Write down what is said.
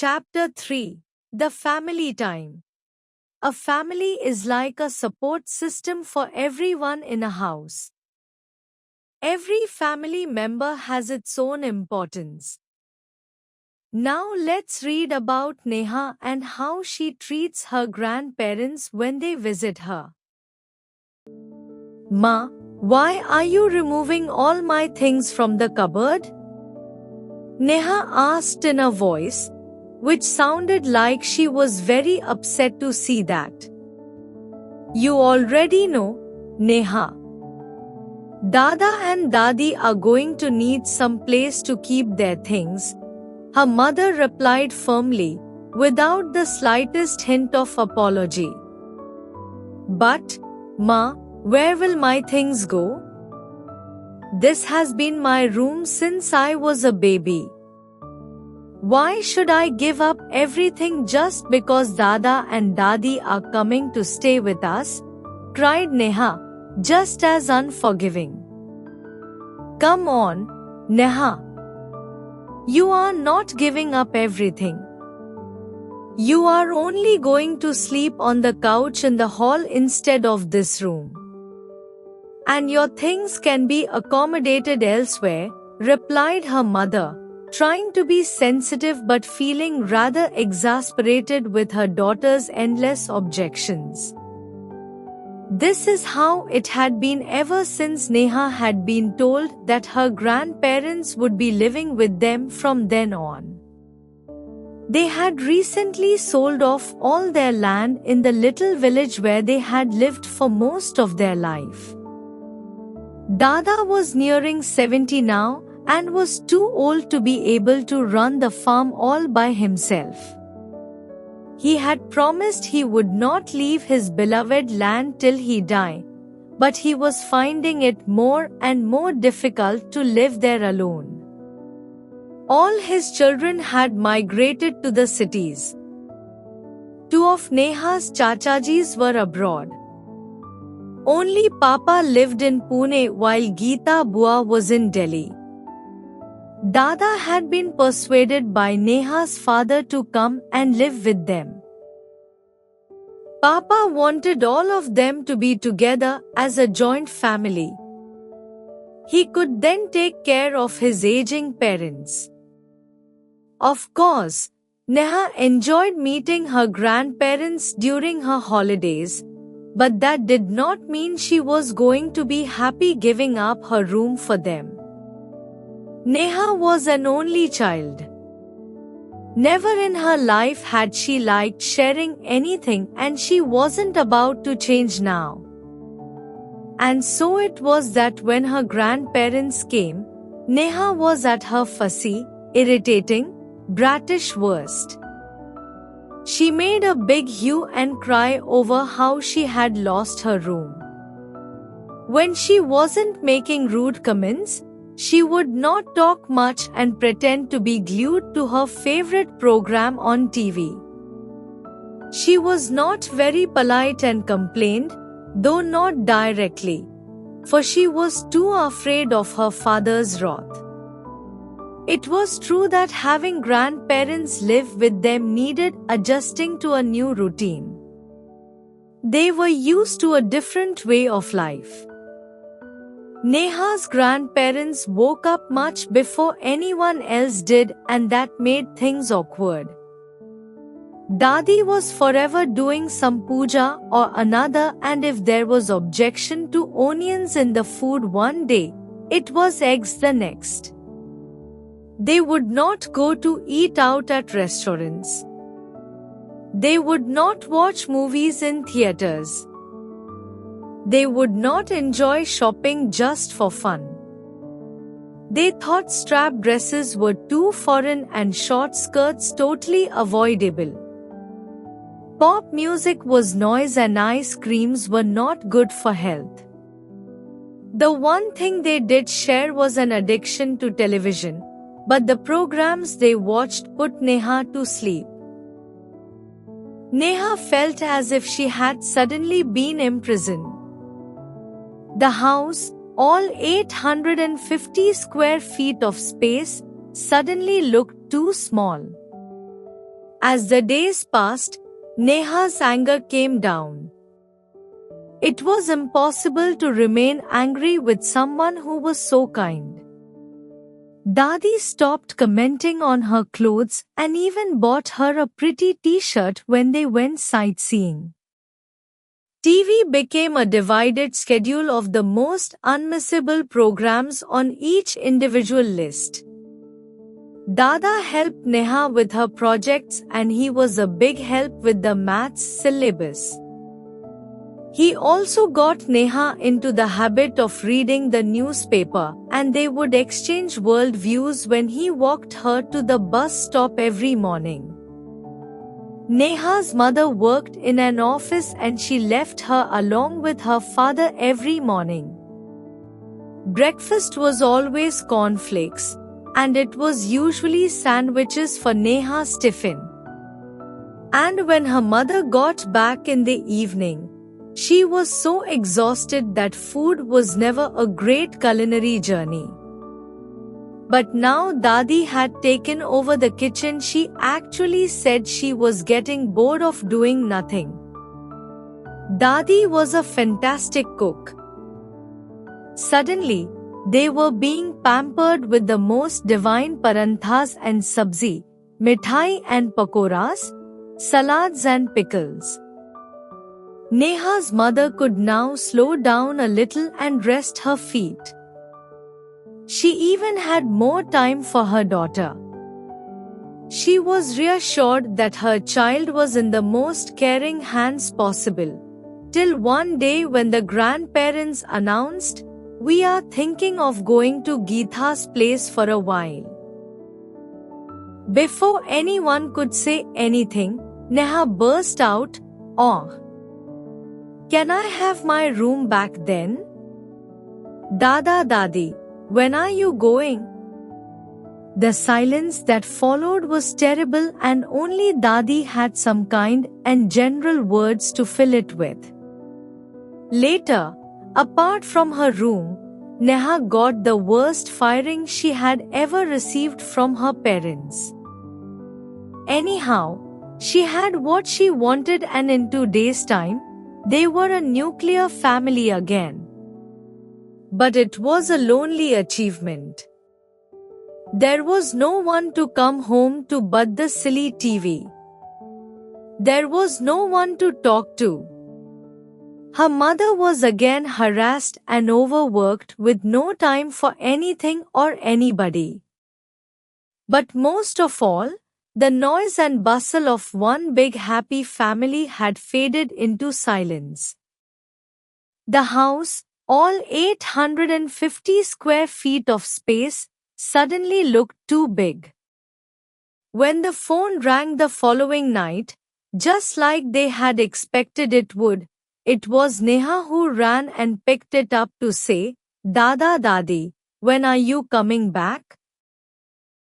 Chapter 3. The Family Time. A family is like a support system for everyone in a house. Every family member has its own importance. Now let's read about Neha and how she treats her grandparents when they visit her. Ma, why are you removing all my things from the cupboard? Neha asked in a voice which sounded like she was very upset to see that. You already know, Neha. Dada and Dadi are going to need some place to keep their things, her mother replied firmly, without the slightest hint of apology. But, Ma, where will my things go? This has been my room since I was a baby. Why should I give up everything just because Dada and Dadi are coming to stay with us? Cried Neha, just as unforgiving. Come on, Neha. You are not giving up everything. You are only going to sleep on the couch in the hall instead of this room. And your things can be accommodated elsewhere, replied her mother, trying to be sensitive but feeling rather exasperated with her daughter's endless objections. This is how it had been ever since Neha had been told that her grandparents would be living with them from then on. They had recently sold off all their land in the little village where they had lived for most of their life. Dada was nearing 70 now and was too old to be able to run the farm all by himself. He had promised he would not leave his beloved land till he died, but he was finding it more and more difficult to live there alone. All his children had migrated to the cities. Two of Neha's chachajis were abroad. Only Papa lived in Pune while Geeta Bua was in Delhi. Dada had been persuaded by Neha's father to come and live with them. Papa wanted all of them to be together as a joint family. He could then take care of his aging parents. Of course, Neha enjoyed meeting her grandparents during her holidays, but that did not mean she was going to be happy giving up her room for them. Neha was an only child. Never in her life had she liked sharing anything, and she wasn't about to change now. And so it was that when her grandparents came, Neha was at her fussy, irritating, brattish worst. She made a big hue and cry over how she had lost her room. When she wasn't making rude comments, she would not talk much and pretend to be glued to her favorite program on TV. She was not very polite and complained, though not directly, for she was too afraid of her father's wrath. It was true that having grandparents live with them needed adjusting to a new routine. They were used to a different way of life. Neha's grandparents woke up much before anyone else did, and that made things awkward. Dadi was forever doing some puja or another, and if there was objection to onions in the food one day, it was eggs the next. They would not go to eat out at restaurants. They would not watch movies in theaters. They would not enjoy shopping just for fun. They thought strap dresses were too foreign and short skirts totally avoidable. Pop music was noise and ice creams were not good for health. The one thing they did share was an addiction to television, but the programs they watched put Neha to sleep. Neha felt as if she had suddenly been imprisoned. The house, all 850 square feet of space, suddenly looked too small. As the days passed, Neha's anger came down. It was impossible to remain angry with someone who was so kind. Dadi stopped commenting on her clothes and even bought her a pretty t-shirt when they went sightseeing. TV became a divided schedule of the most unmissable programs on each individual list. Dada helped Neha with her projects and he was a big help with the maths syllabus. He also got Neha into the habit of reading the newspaper and they would exchange world views when he walked her to the bus stop every morning. Neha's mother worked in an office and she left her along with her father every morning. Breakfast was always cornflakes, and it was usually sandwiches for Neha's tiffin. And when her mother got back in the evening, she was so exhausted that food was never a great culinary journey. But now Dadi had taken over the kitchen. She actually said she was getting bored of doing nothing. Dadi was a fantastic cook. Suddenly, they were being pampered with the most divine paranthas and sabzi, mithai and pakoras, salads and pickles. Neha's mother could now slow down a little and rest her feet. She even had more time for her daughter. She was reassured that her child was in the most caring hands possible, till one day when the grandparents announced, "We are thinking of going to Geetha's place for a while." Before anyone could say anything, Neha burst out, "Oh, can I have my room back then? Dada Dadi, when are you going?" The silence that followed was terrible and only Dadi had some kind and general words to fill it with. Later, apart from her room, Neha got the worst firing she had ever received from her parents. Anyhow, she had what she wanted and in 2 days' time, they were a nuclear family again. But it was a lonely achievement. There was no one to come home to but the silly TV. There was no one to talk to. Her mother was again harassed and overworked with no time for anything or anybody. But most of all, the noise and bustle of one big happy family had faded into silence. The house, all 850 square feet of space, suddenly looked too big. When the phone rang the following night, just like they had expected it would, it was Neha who ran and picked it up to say, "Dada Dadi, when are you coming back?"